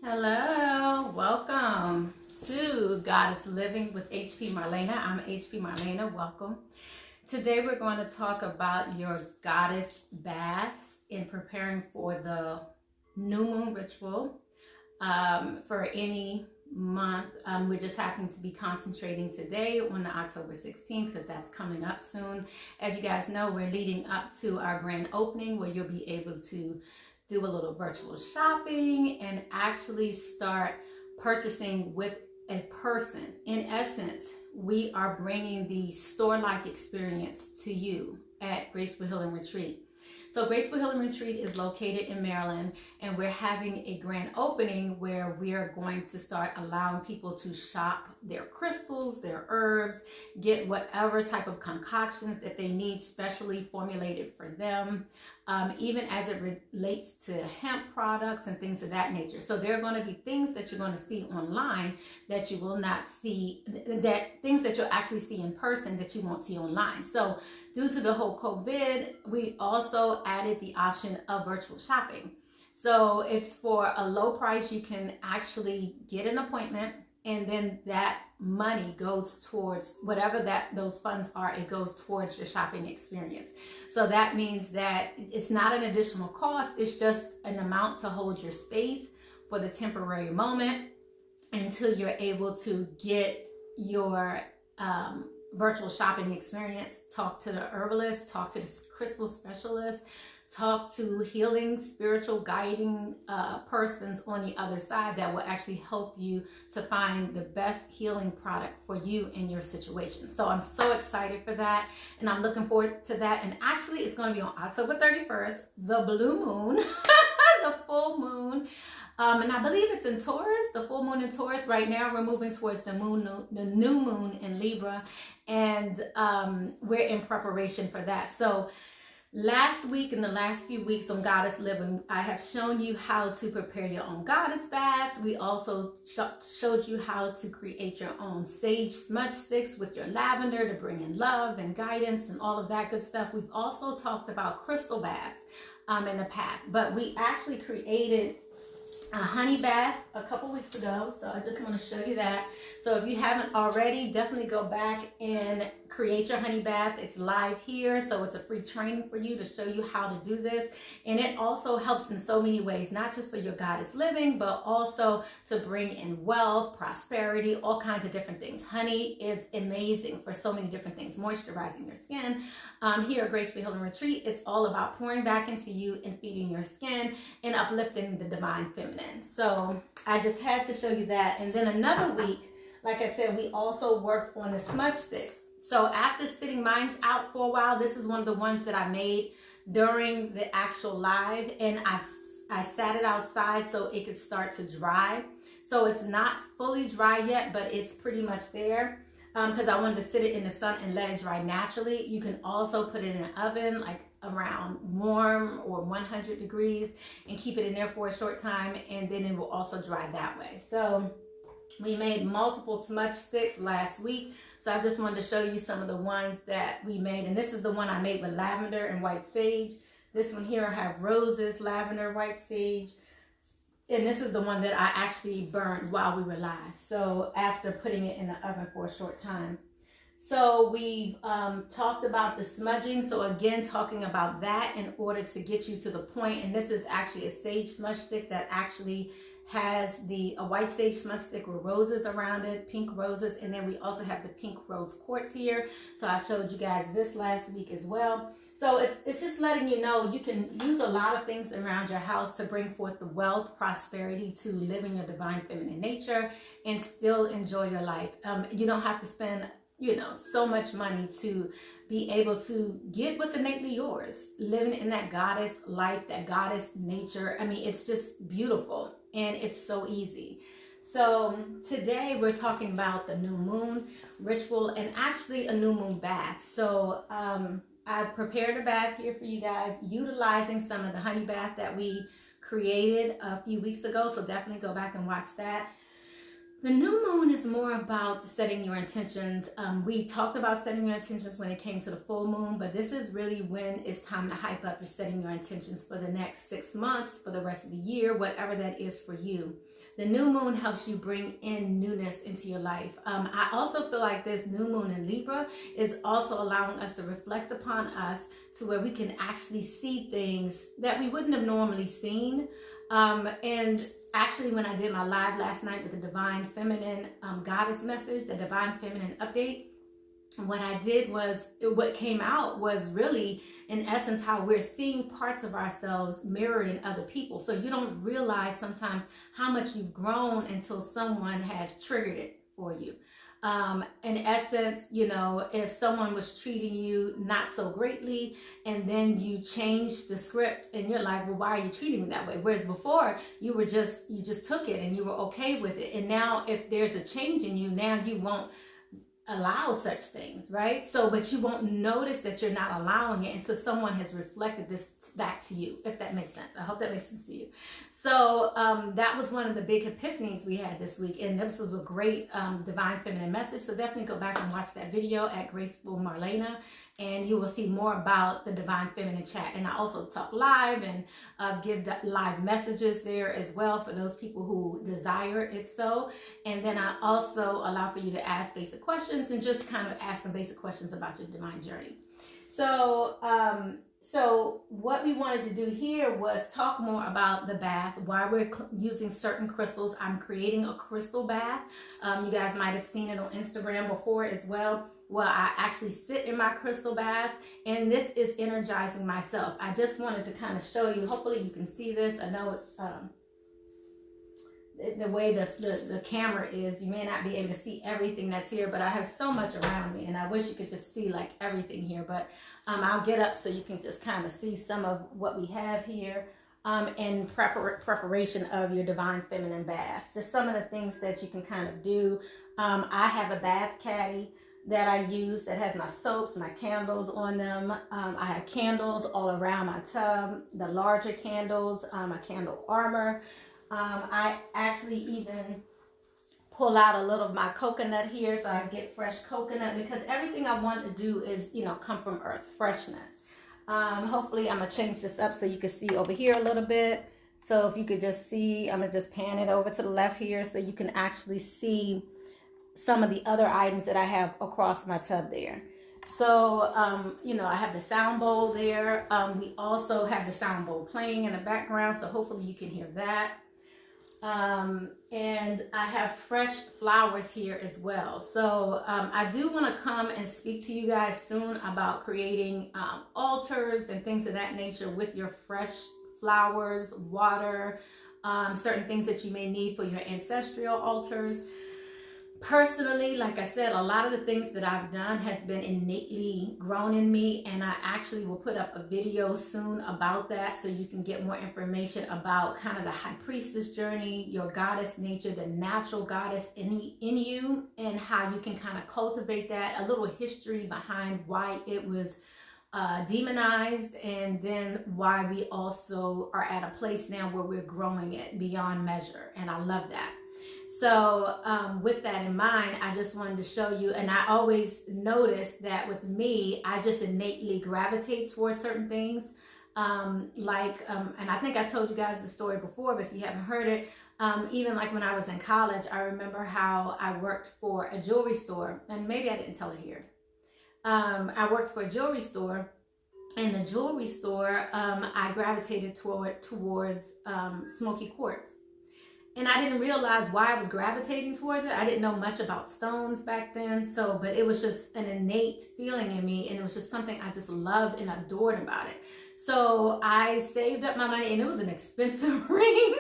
Hello, welcome to Goddess Living with HP Marlena. I'm HP Marlena, welcome. Today we're going to talk about your goddess baths in preparing for the new moon ritual for any month. We're just happening to be concentrating today on the October 16th because that's coming up soon. As you guys know, we're leading up to our grand opening where you'll be able to do a little virtual shopping and actually start purchasing with a person. In essence, we are bringing the store-like experience to you at Graceful Healing Retreat. So Graceful Healing Retreat is located in Maryland, and we're having a grand opening where we are going to start allowing people to shop their crystals, their herbs, get whatever type of concoctions that they need specially formulated for them, even as it relates to hemp products and things of that nature. So there are going to be things that you're going to see online that you will not see, things that you'll actually see in person that you won't see online. So due to the whole COVID, we also added the option of virtual shopping. So it's for a low price. You can actually get an appointment, and then that money goes towards whatever those funds are. It goes towards your shopping experience. So that means that it's not an additional cost. It's just an amount to hold your space for the temporary moment until you're able to get your virtual shopping experience, talk to the herbalist, talk to the crystal specialist, talk to healing, spiritual guiding persons on the other side that will actually help you to find the best healing product for you in your situation. So I'm so excited for that, and I'm looking forward to that. And actually, it's going to be on October 31st, the blue moon, the full moon. And I believe it's in Taurus, the full moon in Taurus. Right now, we're moving towards the new moon in Libra, and we're in preparation for that. So last week and the last few weeks on Goddess Living, I have shown you how to prepare your own goddess baths. We also showed you how to create your own sage smudge sticks with your lavender to bring in love and guidance and all of that good stuff. We've also talked about crystal baths in the past, but we actually created a honey bath a couple weeks ago, so I just want to show you that. So if you haven't already, definitely go back and create your honey bath. It's live here, so it's a free training for you to show you how to do this. And it also helps in so many ways, not just for your goddess living, but also to bring in wealth, prosperity, all kinds of different things. Honey is amazing for so many different things, moisturizing your skin. Here at Graceful Healing Retreat, it's all about pouring back into you and feeding your skin and uplifting the divine feminine. So I just had to show you that. And then another week, like I said, we also worked on the smudge sticks. So after sitting mine out for a while, this is one of the ones that I made during the actual live, and I sat it outside so it could start to dry. So it's not fully dry yet, but it's pretty much there because I wanted to sit it in the sun and let it dry naturally. You can also put it in an oven, like around warm or 100 degrees, and keep it in there for a short time, and then it will also dry that way. So we made multiple smudge sticks last week, so I just wanted to show you some of the ones that we made. And this is the one I made with lavender and white sage. This one here I have roses, lavender, white sage. And this is the one that I actually burned while we were live, so after putting it in the oven for a short time. So we've talked about the smudging. So again, talking about that in order to get you to the point. And this is actually a sage smudge stick that actually has a white sage smudge stick with roses around it, pink roses. And then we also have the pink rose quartz here. So I showed you guys this last week as well. So it's just letting you know you can use a lot of things around your house to bring forth the wealth, prosperity, to live in your divine feminine nature and still enjoy your life. You don't have to spend so much money to be able to get what's innately yours, living in that goddess life, that goddess nature. I mean, it's just beautiful and it's so easy. So today we're talking about the new moon ritual and actually a new moon bath. So I prepared a bath here for you guys, utilizing some of the honey bath that we created a few weeks ago. So definitely go back and watch that. The new moon is more about setting your intentions. We talked about setting your intentions when it came to the full moon, but this is really when it's time to hype up your setting your intentions for the next 6 months, for the rest of the year, whatever that is for you. The new moon helps you bring in newness into your life. I also feel like this new moon in Libra is also allowing us to reflect upon us to where we can actually see things that we wouldn't have normally seen. And actually, when I did my live last night with the Divine Feminine Goddess message, the Divine Feminine update, what I did was, what came out was really, in essence, how we're seeing parts of ourselves mirrored in other people. So you don't realize sometimes how much you've grown until someone has triggered it for you. In essence, you know, if someone was treating you not so greatly and then you change the script and you're like, well, why are you treating me that way? Whereas before you just took it and you were okay with it. And now if there's a change in you, now you won't allow such things, right? So, but you won't notice that you're not allowing it until someone has reflected this back to you, if that makes sense. I hope that makes sense to you. So that was one of the big epiphanies we had this week, and this was a great Divine Feminine message. So definitely go back and watch that video at Graceful Marlena, and you will see more about the Divine Feminine chat. And I also talk live and give live messages there as well for those people who desire it so. And then I also allow for you to ask basic questions and just kind of ask some basic questions about your divine journey. So, so what we wanted to do here was talk more about the bath, why we're using certain crystals. I'm creating a crystal bath. You guys might have seen it on Instagram before as well. Well, I actually sit in my crystal baths, and this is energizing myself. I just wanted to kind of show you. Hopefully you can see this. I know it's the way the camera is, you may not be able to see everything that's here, but I have so much around me, and I wish you could just see like everything here. But I'll get up so you can just kind of see some of what we have here in preparation of your Divine Feminine baths. Just some of the things that you can kind of do. I have a bath caddy that I use that has my soaps, my candles on them. I have candles all around my tub, the larger candles, my candle armor. I actually even pull out a little of my coconut here so I get fresh coconut, because everything I want to do is, you know, come from earth, freshness. Hopefully I'm going to change this up so you can see over here a little bit. So if you could just see, I'm going to just pan it over to the left here so you can actually see some of the other items that I have across my tub there. So, you know, I have the sound bowl there. We also have the sound bowl playing in the background, so hopefully you can hear that. And I have fresh flowers here as well. So I do want to come and speak to you guys soon about creating altars and things of that nature with your fresh flowers, water, certain things that you may need for your ancestral altars. Personally, like I said, a lot of the things that I've done has been innately grown in me, and I actually will put up a video soon about that so you can get more information about kind of the high priestess journey, your goddess nature, the natural goddess in you, and how you can kind of cultivate that, a little history behind why it was demonized, and then why we also are at a place now where we're growing it beyond measure, and I love that. So with that in mind, I just wanted to show you, and I always notice that with me, I just innately gravitate towards certain things. And I think I told you guys the story before, but if you haven't heard it, even like when I was in college, I remember how I worked for a jewelry store, and maybe I didn't tell it here. I worked for a jewelry store. In the jewelry store, I gravitated towards smoky quartz. And I didn't realize why I was gravitating towards it. I didn't know much about stones back then. So, but it was just an innate feeling in me. And it was just something I just loved and adored about it. So I saved up my money, and it was an expensive ring.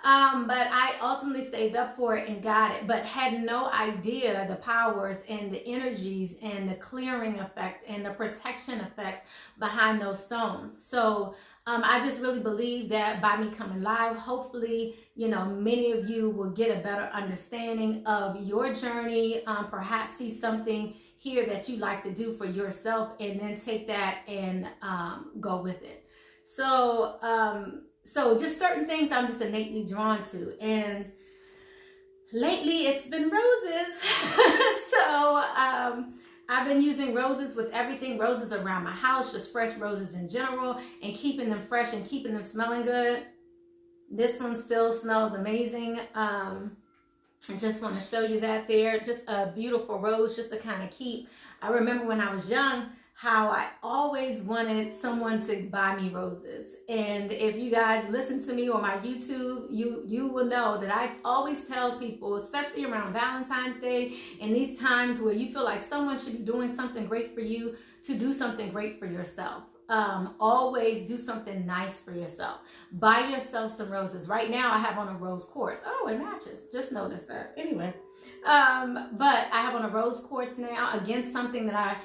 But I ultimately saved up for it and got it, but had no idea the powers and the energies and the clearing effect and the protection effect behind those stones. So I just really believe that by me coming live, hopefully, you know, many of you will get a better understanding of your journey, perhaps see something here that you like to do for yourself, and then take that and go with it. So just certain things I'm just innately drawn to. And lately it's been roses. So I've been using roses with everything, roses around my house, just fresh roses in general, and keeping them fresh and keeping them smelling good. This one still smells amazing. I just want to show you that there. Just a beautiful rose just to kind of keep. I remember when I was young how I always wanted someone to buy me roses. And if you guys listen to me on my YouTube, you will know that I always tell people, especially around Valentine's Day and these times where you feel like someone should be doing something great for you, to do something great for yourself. Always do something nice for yourself. Buy yourself some roses. Right now I have on a rose quartz. Oh, it matches. Just noticed that. Anyway, but I have on a rose quartz now. Again, something that I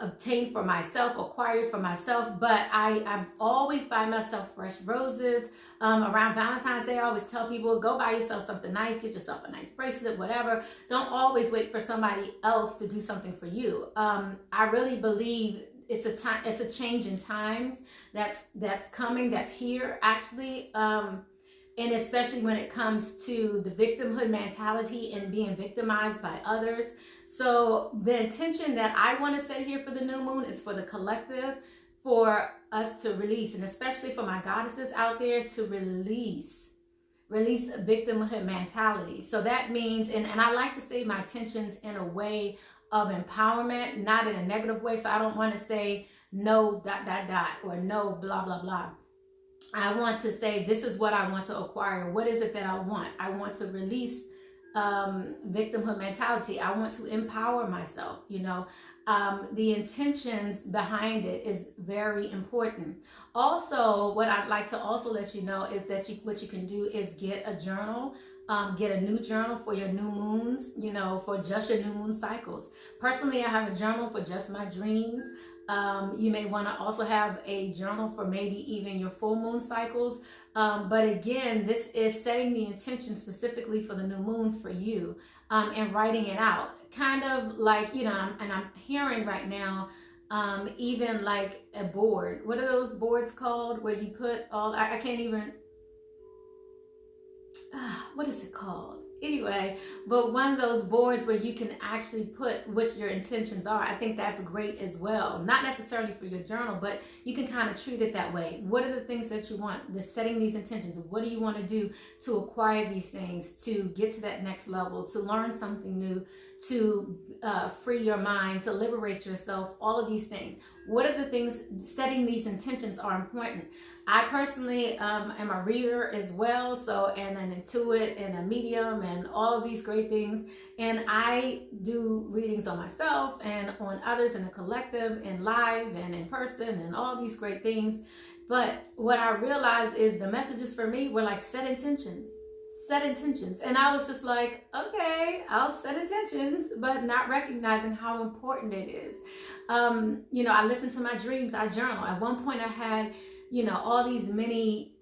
obtained for myself, acquired for myself, but I always buy myself fresh roses. Around Valentine's Day, I always tell people, go buy yourself something nice, get yourself a nice bracelet, whatever. Don't always wait for somebody else to do something for you. I really believe it's a change in times that's coming, that's here actually. And especially when it comes to the victimhood mentality and being victimized by others. So the intention that I want to say here for the new moon is for the collective, for us to release, and especially for my goddesses out there, to release victimhood mentality. So that means, and I like to say my intentions in a way of empowerment, not in a negative way. So I don't want to say no ... or no blah blah blah. I want to say, this is what I want to acquire. What is it that I want? I want to release victimhood mentality. I want to empower myself. You know, the intentions behind it is very important. Also, what I'd like to also let you know is that what you can do is get a journal. Get a new journal for your new moons, you know, for just your new moon cycles. Personally, I have a journal for just my dreams. You may want to also have a journal for maybe even your full moon cycles. But again, this is setting the intention specifically for the new moon for you, and writing it out. Kind of like, you know, and I'm hearing right now, even like a board. What are those boards called where you put all, I can't even, what is it called? Anyway, but one of those boards where you can actually put what your intentions are. I think that's great as well. Not necessarily for your journal, but you can kind of treat it that way. What are the things that you want? The setting these intentions. What do you want to do to acquire these things, to get to that next level, to learn something new, to free your mind, to liberate yourself, all of these things. What are the things? Setting these intentions are important. I personally am a reader as well, so, and an intuit and a medium and all of these great things. And I do readings on myself and on others in the collective and live and in person and all these great things. But what I realized is the messages for me were like, set intentions. Set intentions. And I was just like, okay, I'll set intentions, but not recognizing how important it is. You know, I listen to my dreams, I journal. At one point I had, you know, all these many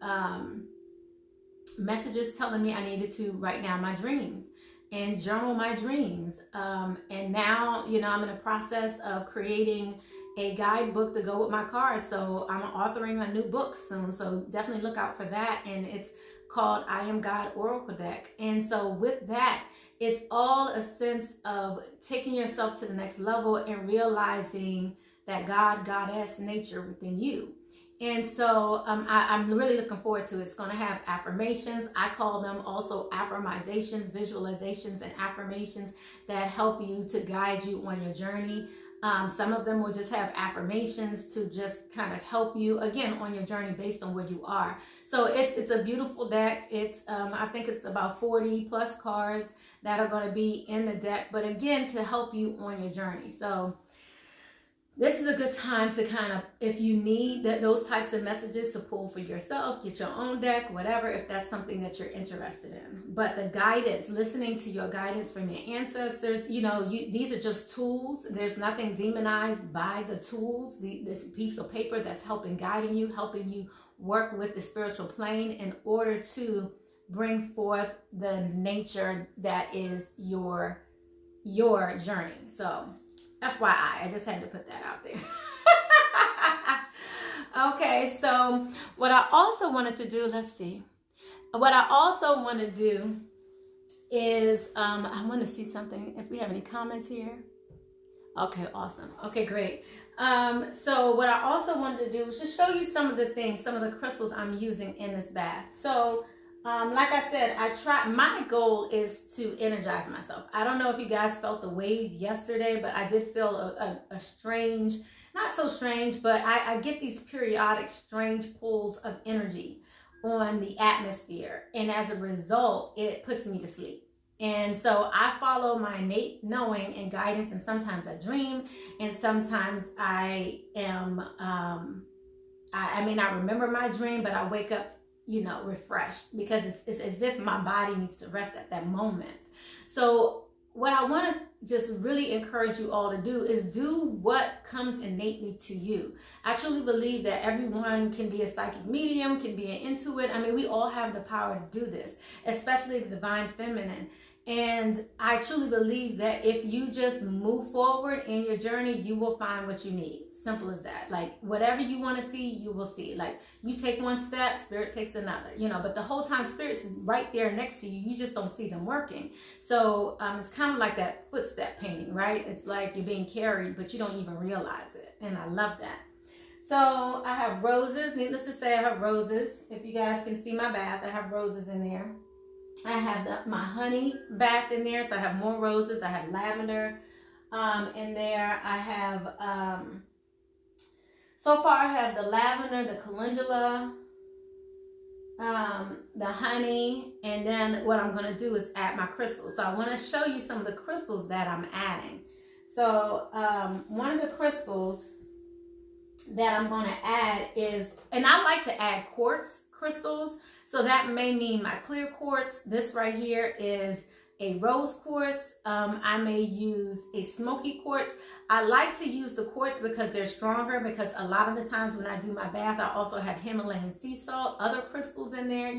messages telling me I needed to write down my dreams and journal my dreams. And now, you know, I'm in the process of creating a guidebook to go with my cards. So I'm authoring a new book soon. So definitely look out for that. And it's called I Am God Oracle Deck. And so with that, it's all a sense of taking yourself to the next level and realizing that God, Goddess, nature within you. And so I'm really looking forward to it. It's going to have affirmations. I call them also affirmizations, visualizations, and affirmations that help you to guide you on your journey. Some of them will just have affirmations to just kind of help you, again, on your journey based on where you are. So it's a beautiful deck. It's I think it's about 40 plus cards that are going to be in the deck. But again, to help you on your journey. So this is a good time to kind of, if you need those types of messages to pull for yourself, get your own deck, whatever, if that's something that you're interested in. But the guidance, listening to your guidance from your ancestors, you know, these are just tools. There's nothing demonized by the tools, this piece of paper that's guiding you, helping you work with the spiritual plane in order to bring forth the nature that is your journey. So FYI, I just had to put that out there. Okay, so what I also wanted to do, let's see. What I also want to do is, I want to see something, if we have any comments here. Okay, awesome. Okay, great. So what I also wanted to do was just show you some of the things, some of the crystals I'm using in this bath. So like I said, my goal is to energize myself. I don't know if you guys felt the wave yesterday, but I did feel a strange, not so strange, but I get these periodic strange pulls of energy on the atmosphere. And as a result, it puts me to sleep. And so I follow my innate knowing and guidance, and sometimes I dream, and sometimes I am, I may not remember my dream, but I wake up, refreshed, because it's as if my body needs to rest at that moment. So what I want to just really encourage you all to do is do what comes innately to you. I truly believe that everyone can be a psychic medium, can be an intuit. I mean, we all have the power to do this, especially the divine feminine. And I truly believe that if you just move forward in your journey, you will find what you need. Simple as that. Like, whatever you want to see, you will see. Like, you take one step, spirit takes another, but the whole time spirit's right there next to you. You just don't see them working. So it's kind of like that footstep painting, right? It's like you're being carried, but you don't even realize it. And I love that. So I have roses. Needless to say, I have roses. If you guys can see my bath, I have roses in there. I have my honey bath in there, so I have more roses. I have lavender in there. I have, so far I have the lavender, the calendula, the honey, and then what I'm going to do is add my crystals. So I want to show you some of the crystals that I'm adding. So one of the crystals that I'm going to add is, and I like to add quartz crystals. So that may mean my clear quartz. This right here is a rose quartz. I may use a smoky quartz. I like to use the quartz because they're stronger, because a lot of the times when I do my bath, I also have Himalayan sea salt, other crystals in there,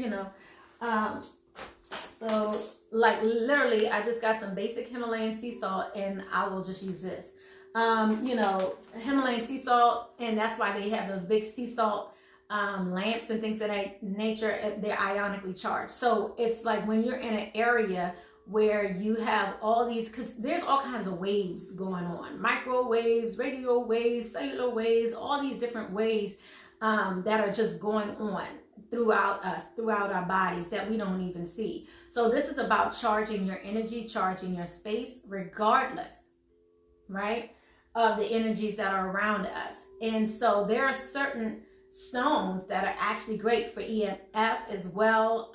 so like literally I just got some basic Himalayan sea salt and I will just use this. Himalayan sea salt, and that's why they have those big sea salt lamps and things of that nature. They're ionically charged. So it's like when you're in an area where you have all these, because there's all kinds of waves going on, microwaves, radio waves, cellular waves, all these different waves that are just going on throughout us, throughout our bodies, that we don't even see. So this is about charging your energy, charging your space, regardless, right, of the energies that are around us. And so there are certain stones that are actually great for EMF as well,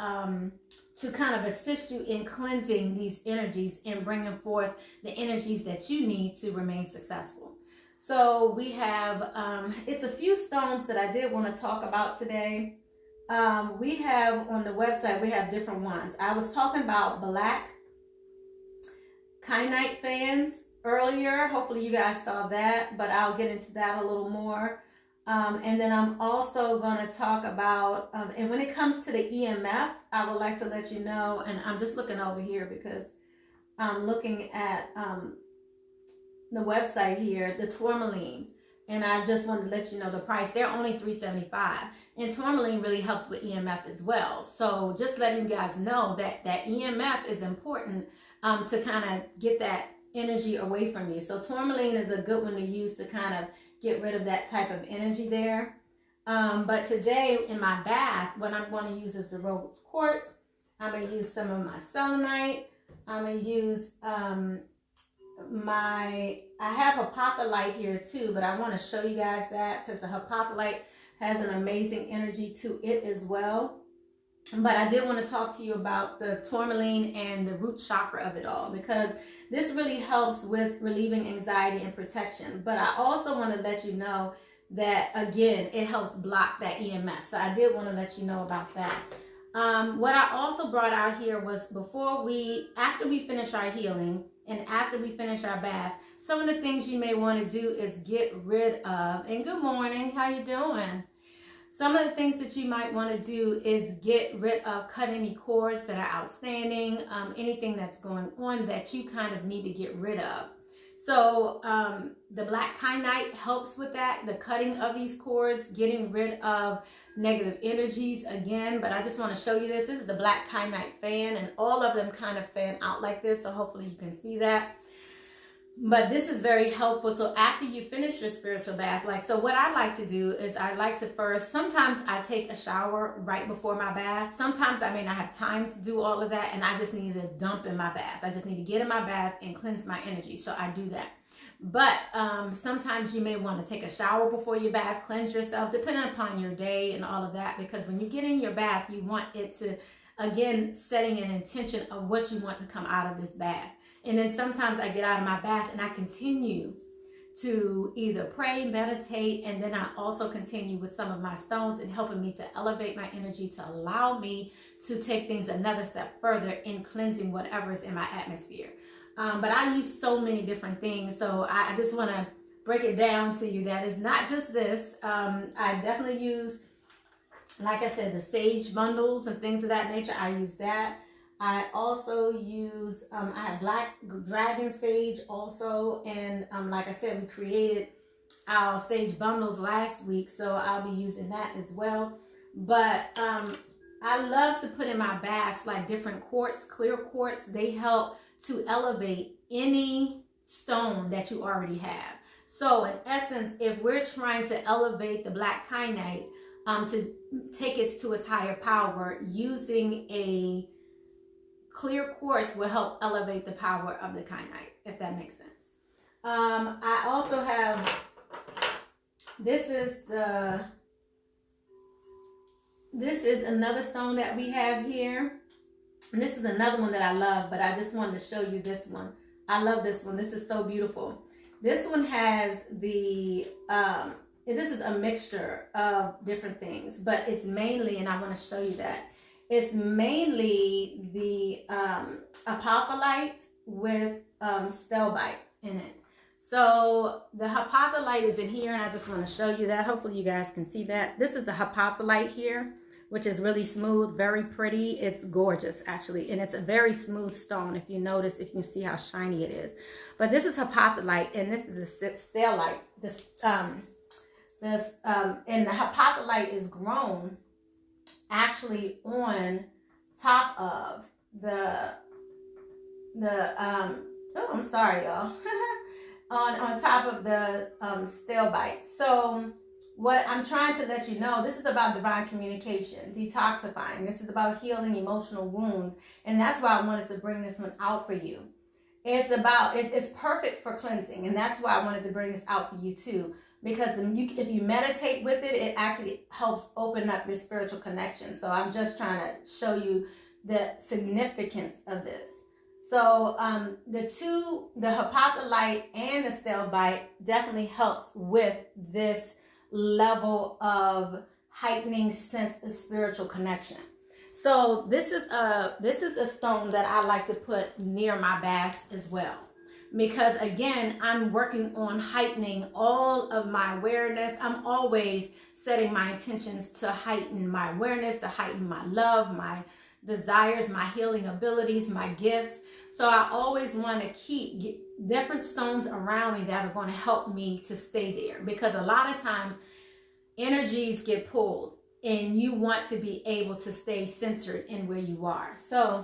to kind of assist you in cleansing these energies and bringing forth the energies that you need to remain successful. So we have, it's a few stones that I did want to talk about today. We have on the website, we have different ones. I was talking about black kyanite fans earlier. Hopefully you guys saw that, but I'll get into that a little more. And then I'm also going to talk about, and when it comes to the EMF, I would like to let you know, and I'm just looking over here because I'm looking at the website here, the tourmaline, and I just wanted to let you know the price. They're only $3.75, and tourmaline really helps with EMF as well. So just letting you guys know that EMF is important to kind of get that energy away from you. So tourmaline is a good one to use to kind of get rid of that type of energy there. But today in my bath, what I'm going to use is the rose quartz. I'm going to use some of my selenite. I'm going to use I have hepatolite here too, but I want to show you guys that because the hepatolite has an amazing energy to it as well. But I did want to talk to you about the tourmaline and the root chakra of it all, because this really helps with relieving anxiety and protection. But I also want to let you know that, again, it helps block that EMF. So I did want to let you know about that. What I also brought out here was after we finish our healing and after we finish our bath, some of the things you may want to do is get rid of, and good morning, how you doing? Some of the things that you might want to do is get rid of, cut any cords that are outstanding, anything that's going on that you kind of need to get rid of. So the black kyanite helps with that, the cutting of these cords, getting rid of negative energies again. But I just want to show you this. This is the black kyanite fan, and all of them kind of fan out like this. So hopefully you can see that. But this is very helpful. So after you finish your spiritual bath, like, so what I like to do is I like to first, sometimes I take a shower right before my bath. Sometimes I may not have time to do all of that, and I just need to dump in my bath. I just need to get in my bath and cleanse my energy. So I do that. But sometimes you may want to take a shower before your bath, cleanse yourself, depending upon your day and all of that. Because when you get in your bath, you want it to, again, setting an intention of what you want to come out of this bath. And then sometimes I get out of my bath and I continue to either pray, meditate, and then I also continue with some of my stones and helping me to elevate my energy, to allow me to take things another step further in cleansing whatever is in my atmosphere. But I use so many different things, so I just want to break it down to you that it's not just this. I definitely use, like I said, the sage bundles and things of that nature. I use that. I also use, I have black dragon sage also, and like I said, we created our sage bundles last week, so I'll be using that as well. But I love to put in my baths like different quartz, clear quartz. They help to elevate any stone that you already have. So in essence, if we're trying to elevate the black kyanite, to take it to its higher power, using a clear quartz will help elevate the power of the kyanite, if that makes sense. I also have, this is another stone that we have here. And this is another one that I love, but I just wanted to show you this one. I love this one. This is so beautiful. This one has the, this is a mixture of different things, but it's mainly, and I want to show you that, it's mainly the apophyllite with stelbite in it. So the apophyllite is in here, and I just want to show you that. Hopefully you guys can see that. This is the apophyllite here, which is really smooth, very pretty. It's gorgeous, actually, and it's a very smooth stone. If you notice, if you can see how shiny it is. But this is apophyllite, and this is a stellite. And the apophyllite is grown actually on top of oh, I'm sorry, y'all. on top of the stelbite. So what I'm trying to let you know, this is about divine communication, detoxifying. This is about healing emotional wounds. And that's why I wanted to bring this one out for you. It's perfect for cleansing. And that's why I wanted to bring this out for you too. Because if you meditate with it, it actually helps open up your spiritual connection. So I'm just trying to show you the significance of this. So the apophyllite and the stelbite definitely helps with this level of heightening sense of spiritual connection. So this is a stone that I like to put near my baths as well. Because again, I'm working on heightening all of my awareness. I'm always setting my intentions to heighten my awareness, to heighten my love, my desires, my healing abilities, my gifts. So I always want to keep different stones around me that are going to help me to stay there. Because a lot of times energies get pulled and you want to be able to stay centered in where you are. So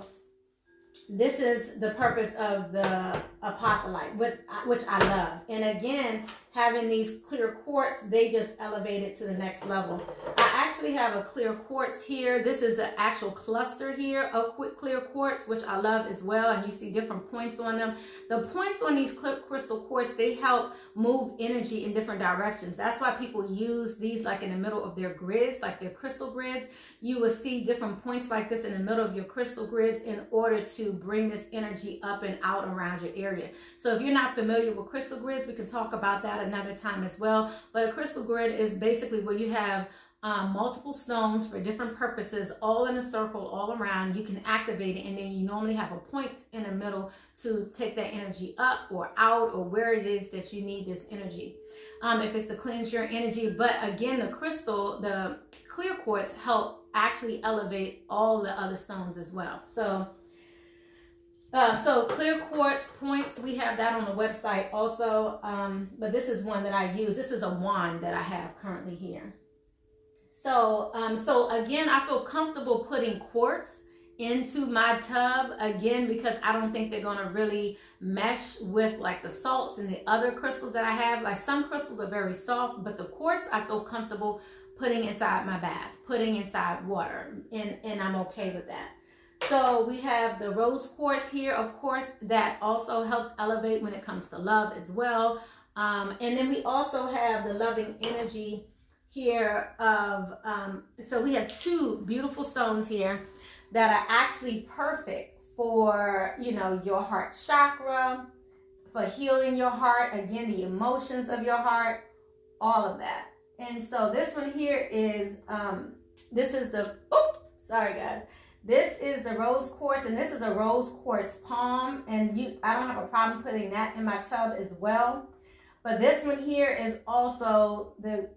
this is the purpose of the apophyllite, which I love. And again, having these clear quartz, they just elevate it to the next level. I actually have a clear quartz here. This is an actual cluster here of clear quartz, which I love as well. And you see different points on them. The points on these crystal quartz, they help move energy in different directions. That's why people use these like in the middle of their grids, like their crystal grids. You will see different points like this in the middle of your crystal grids in order to bring this energy up and out around your area. So if you're not familiar with crystal grids, we can talk about that another time as well. But a crystal grid is basically where you have multiple stones for different purposes, all in a circle, all around. You can activate it, and then you normally have a point in the middle to take that energy up or out, or where it is that you need this energy. If it's to cleanse your energy. But again, the clear quartz help actually elevate all the other stones as well. So clear quartz points, we have that on the website also. But this is one that I use. This is a wand that I have currently here. So again, I feel comfortable putting quartz into my tub, again, because I don't think they're going to really mesh with like the salts and the other crystals that I have. Like some crystals are very soft, but the quartz I feel comfortable putting inside my bath, putting inside water, and I'm okay with that. So we have the rose quartz here, of course, that also helps elevate when it comes to love as well. And then we also have the loving energy here of, so we have two beautiful stones here that are actually perfect for, you know, your heart chakra, for healing your heart, again, the emotions of your heart, all of that. And so this one here is, this is the, sorry guys. This is the rose quartz, and this is a rose quartz palm, and I don't have a problem putting that in my tub as well. But this one here is also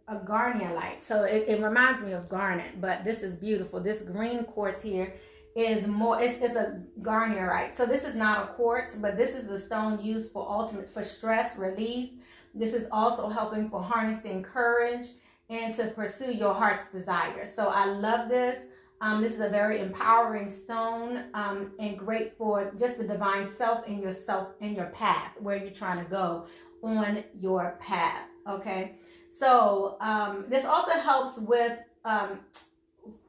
a garnierite. So it reminds me of garnet, but this is beautiful. This green quartz here is more, it's a garnierite. So this is not a quartz, but this is a stone used for stress relief. This is also helping for harnessing courage and to pursue your heart's desire. So I love this. This is a very empowering stone, and great for just the divine self and your path, where you're trying to go on your path. Okay, so this also helps with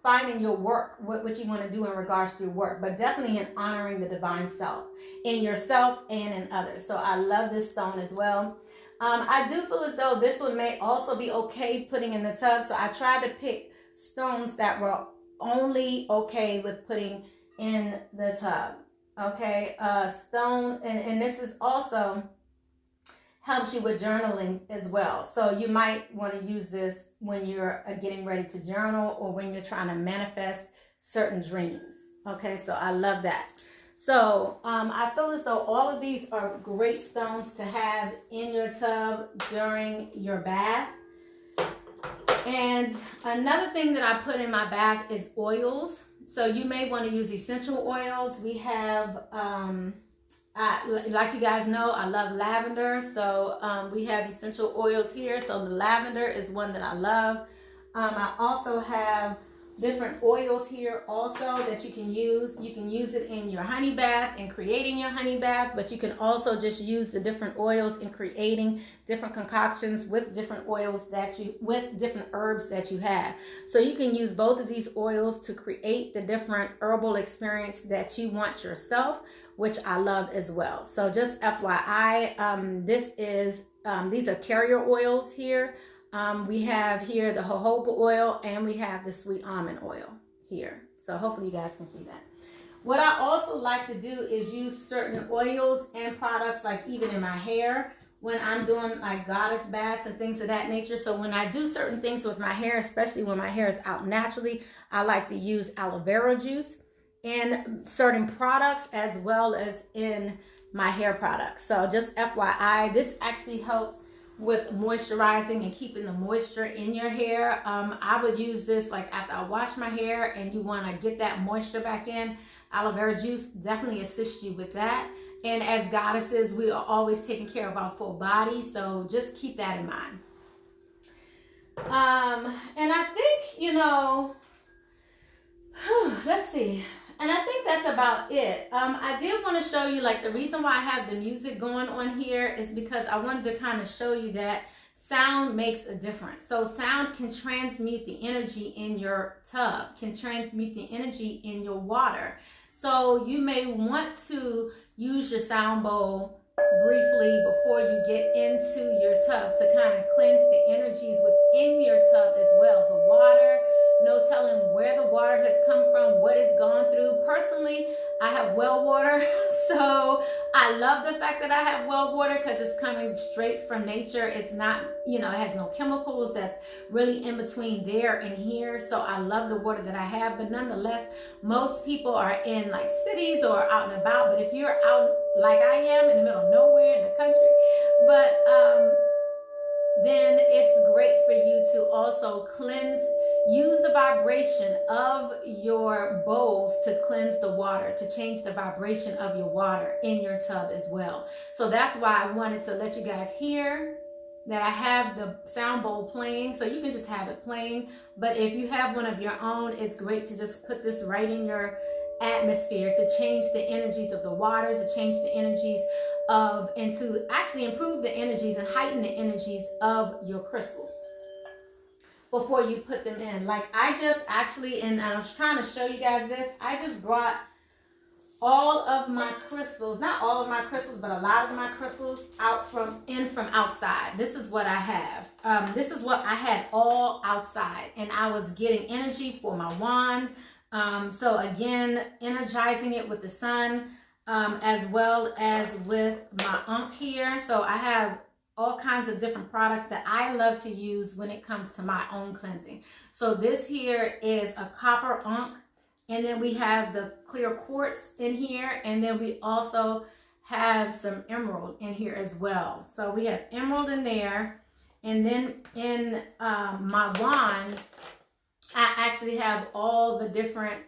finding your work, what you want to do in regards to your work, but definitely in honoring the divine self in yourself and in others. So I love this stone as well. I do feel as though this one may also be okay putting in the tub, so I tried to pick stones that were only okay with putting in the tub. Okay, stone, and this is also helps you with journaling as well. So you might want to use this when you're getting ready to journal, or when you're trying to manifest certain dreams. Okay, so I love that. So I feel as though all of these are great stones to have in your tub during your bath. And another thing that I put in my bath is oils. So you may want to use essential oils. We have, like you guys know, I love lavender. So we have essential oils here. So the lavender is one that I love. I also have different oils here also that you can use. You can use it in your honey bath and creating your honey bath, but you can also just use the different oils in creating different concoctions with different oils with different herbs that you have. So you can use both of these oils to create the different herbal experience that you want yourself, which I love as well. So just FYI, these are carrier oils here. We have here the jojoba oil, and we have the sweet almond oil here. So hopefully you guys can see that. What I also like to do is use certain oils and products, like even in my hair, when I'm doing like goddess baths and things of that nature. So when I do certain things with my hair, especially when my hair is out naturally, I like to use aloe vera juice in certain products as well as in my hair products. So just FYI, this actually helps with moisturizing and keeping the moisture in your hair. I would use this like after I wash my hair and you want to get that moisture back in. Aloe vera juice definitely assists you with that. And as goddesses, we are always taking care of our full body, so just keep that in mind. And I think, you know, let's see. And I think that's about it. I did want to show you, like, the reason why I have the music going on here is because I wanted to kind of show you that sound makes a difference. So sound can transmute the energy in your tub, can transmute the energy in your water. So you may want to use your sound bowl briefly before you get into your tub to kind of cleanse the energies within your tub as well. The water, no telling where the water has come from, what it's gone through. Personally, I have well water, so I love the fact that I have well water because it's coming straight from nature. It's not, you know, it has no chemicals that's really in between there and here. So I love the water that I have, but nonetheless, most people are in like cities or out and about. But if you're out like I am in the middle of nowhere in the country, then it's great for you to also cleanse. Use the vibration of your bowls to cleanse the water, to change the vibration of your water in your tub as well. So that's why I wanted to let you guys hear that I have the sound bowl playing. So you can just have it playing. But if you have one of your own, it's great to just put this right in your atmosphere, to change the energies of the water, to change the energies of, and to actually improve the energies and heighten the energies of your crystals before you put them in. Like I just actually, and I was trying to show you guys this, I just brought all of my crystals, not all of my crystals, but a lot of my crystals out from outside. This is what I have. This is what I had all outside, and I was getting energy for my wand. So again, energizing it with the sun, as well as with my unk here. So I have all kinds of different products that I love to use when it comes to my own cleansing. So this here is a copper unk. And then we have the clear quartz in here. And then we also have some emerald in here as well. So we have emerald in there. And then in my wand, I actually have all the different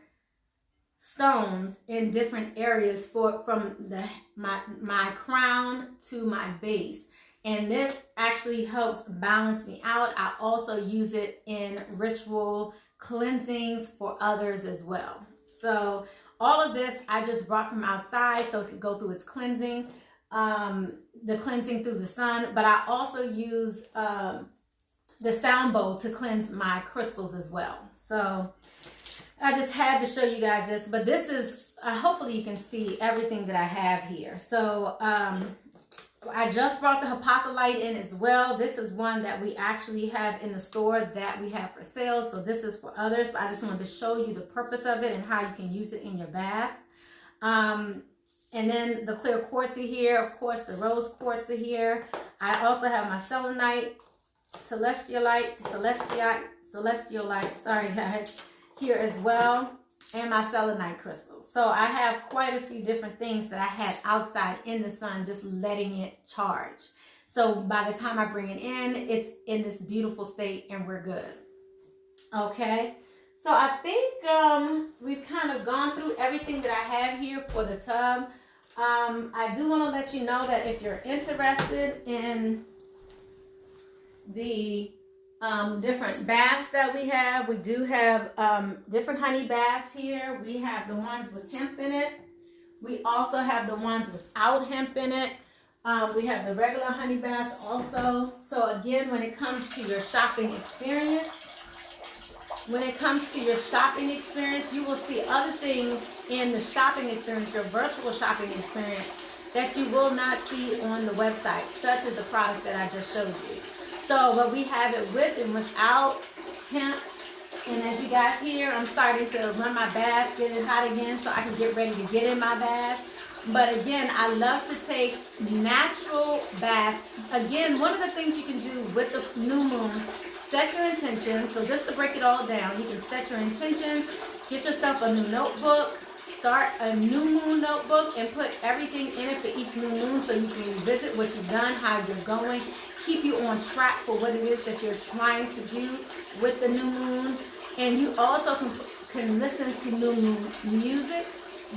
stones in different areas from my crown to my base. And this actually helps balance me out. I also use it in ritual cleansings for others as well. So all of this I just brought from outside so it could go through its cleansing, the cleansing through the sun. But I also use the sound bowl to cleanse my crystals as well. So I just had to show you guys this, but this is hopefully you can see everything that I have here. So I just brought the hepatolite in as well. This is one that we actually have in the store that we have for sale. So this is for others, but I just wanted to show you the purpose of it and how you can use it in your baths. And then the clear quartz are here. Of course, the rose quartz are here. I also have my selenite, celestialite, sorry guys, here as well, and my selenite crystal. So I have quite a few different things that I had outside in the sun, just letting it charge. So by the time I bring it in, it's in this beautiful state and we're good. Okay. So I think we've kind of gone through everything that I have here for the tub. I do want to let you know that if you're interested in the different baths that we do have different honey baths here. We have the ones with hemp in it. We also have the ones without hemp in it. We have the regular honey baths also. So again, when it comes to your shopping experience, you will see other things in the shopping experience, your virtual shopping experience, that you will not see on the website, such as the product that I just showed you. So, but we have it with and without hemp. And as you guys hear, I'm starting to run my bath, get it hot again so I can get ready to get in my bath. But again, I love to take natural baths. Again, one of the things you can do with the new moon, set your intentions. So just to break it all down, you can set your intentions, get yourself a new notebook, start a new moon notebook and put everything in it for each new moon so you can revisit what you've done, how you're going, keep you on track for what it is that you're trying to do with the new moon. And you also can listen to new moon music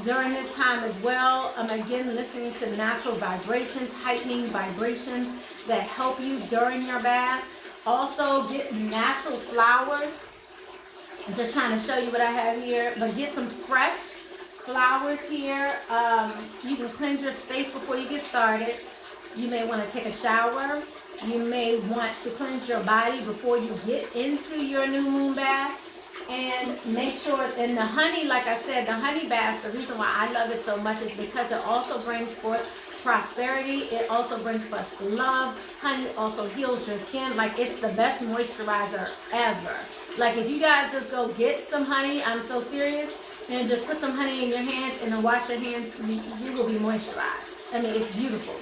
during this time as well. Again, listening to natural vibrations, heightening vibrations that help you during your bath. Also get natural flowers. I'm just trying to show you what I have here, but get some fresh flowers here. You can cleanse your space before you get started. You may want to take a shower. You may want to cleanse your body before you get into your new moon bath. And make sure, and the honey, like I said, the honey bath, the reason why I love it so much is because it also brings forth prosperity. It also brings forth love. Honey also heals your skin. Like, it's the best moisturizer ever. Like, if you guys just go get some honey, I'm so serious, and just put some honey in your hands and then wash your hands, you will be moisturized. I mean, it's beautiful.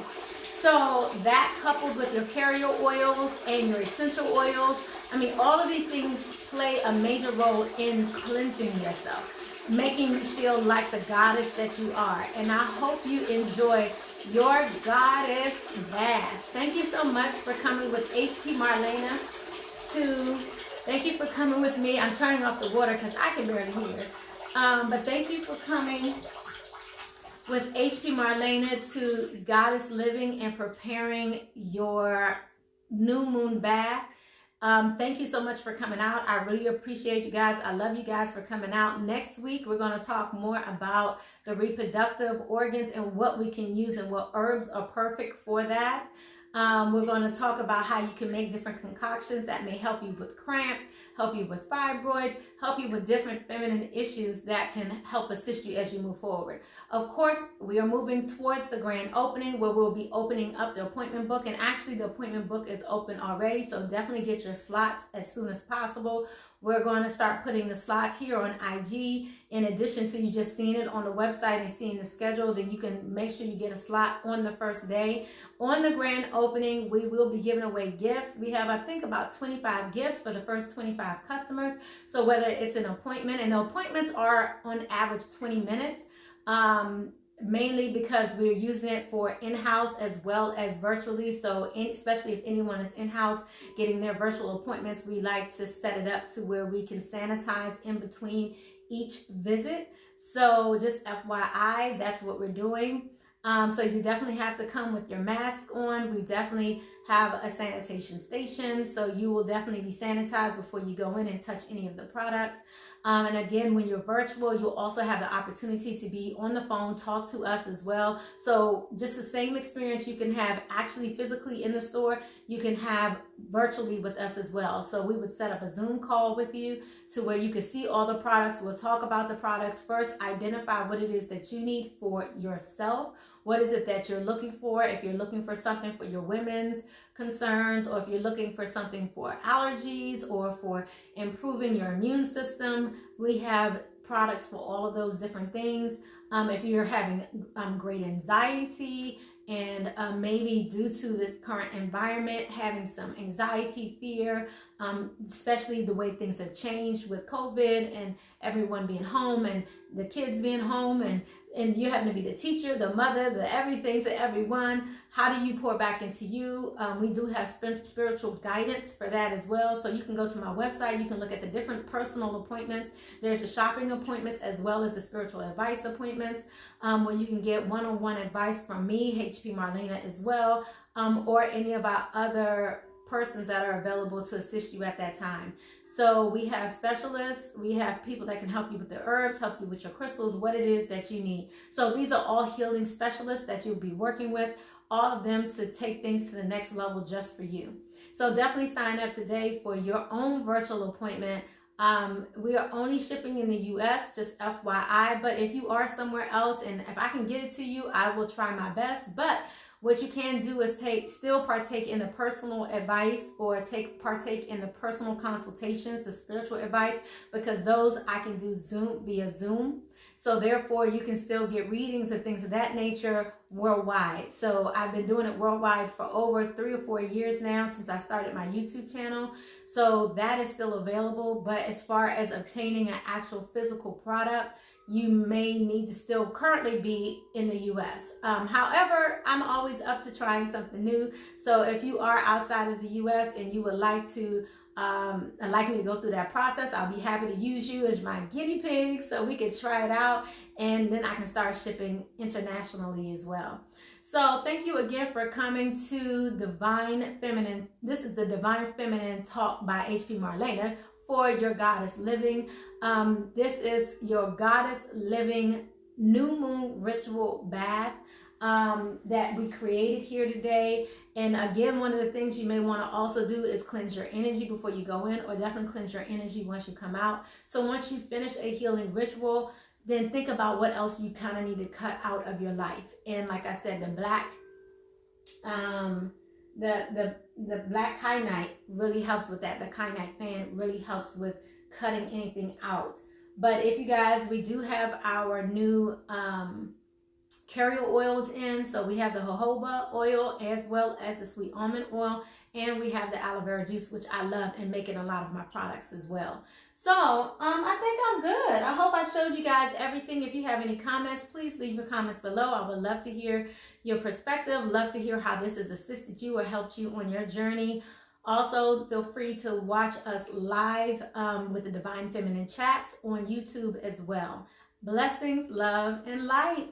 So that coupled with your carrier oils and your essential oils, I mean, all of these things play a major role in cleansing yourself, making you feel like the goddess that you are. And I hope you enjoy your goddess bath. Thank you so much for coming with HP Marlena. Thank you for coming with me. I'm turning off the water because I can barely hear. But thank you for coming with HP Marlena to Goddess Living and preparing your new moon bath. Thank you so much for coming out. I really appreciate you guys. I love you guys for coming out. Next week, we're going to talk more about the reproductive organs and what we can use and what herbs are perfect for that. We're going to talk about how you can make different concoctions that may help you with cramps, help you with fibroids, help you with different feminine issues that can help assist you as you move forward. Of course, we are moving towards the grand opening where we'll be opening up the appointment book. And actually, the appointment book is open already, so definitely get your slots as soon as possible. We're going to start putting the slots here on IG. In addition to you just seeing it on the website and seeing the schedule, then you can make sure you get a slot on the first day. On the grand opening, we will be giving away gifts. We have, I think, about 25 gifts for the first 25 customers. So whether it's an appointment, and the appointments are on average 20 minutes, mainly because we're using it for in-house as well as virtually. So especially if anyone is in-house getting their virtual appointments, we like to set it up to where we can sanitize in between each visit. So just FYI, that's what we're doing. So you definitely have to come with your mask on. We definitely have a sanitation station, so you will definitely be sanitized before you go in and touch any of the products. And again, when you're virtual, you'll also have the opportunity to be on the phone, talk to us as well. So just the same experience you can have actually physically in the store, you can have virtually with us as well. So we would set up a Zoom call with you to where you can see all the products. We'll talk about the products first, identify what it is that you need for yourself. What is it that you're looking for? If you're looking for something for your women's concerns, or if you're looking for something for allergies or for improving your immune system, we have products for all of those different things. If you're having great anxiety and maybe due to this current environment, having some anxiety, fear, especially the way things have changed with COVID and everyone being home and the kids being home, and you happen to be the teacher, the mother, the everything to everyone. How do you pour back into you? We do have spiritual guidance for that as well. So you can go to my website. You can look at the different personal appointments. There's the shopping appointments as well as the spiritual advice appointments, where you can get one-on-one advice from me, HP Marlena, as well, or any of our other persons that are available to assist you at that time. So we have specialists, we have people that can help you with the herbs, help you with your crystals, what it is that you need. So these are all healing specialists that you'll be working with, all of them to take things to the next level just for you. So definitely sign up today for your own virtual appointment. We are only shipping in the US, just FYI, but if you are somewhere else and if I can get it to you, I will try my best. But what you can do is still partake in the personal advice, or partake in the personal consultations, the spiritual advice, because those I can do via Zoom. So therefore, you can still get readings and things of that nature worldwide. So I've been doing it worldwide for over 3 or 4 years now since I started my YouTube channel. So that is still available. But as far as obtaining an actual physical product, you may need to still currently be in the US. However, I'm always up to trying something new. So if you are outside of the US and you would like to like me to go through that process, I'll be happy to use you as my guinea pig so we can try it out, and then I can start shipping internationally as well. So thank you again for coming to Divine Feminine. This is the Divine Feminine Talk by HP Marlena for your Goddess Living. This is your Goddess Living New Moon Ritual Bath that we created here today. And again, one of the things you may want to also do is cleanse your energy before you go in, or definitely cleanse your energy once you come out. So once you finish a healing ritual, then think about what else you kind of need to cut out of your life. And like I said, the black kyanite really helps with that. The kyanite fan really helps with cutting anything out. But if you guys, we do have our new carrier oils in. So we have the jojoba oil as well as the sweet almond oil, and we have the aloe vera juice, which I love and make in a lot of my products as well. So I think I'm good. I hope I showed you guys everything. If you have any comments, please leave your comments below. I would love to hear your perspective, love to hear how this has assisted you or helped you on your journey. Also, feel free to watch us live with the Divine Feminine Chats on YouTube as well. Blessings, love, and light.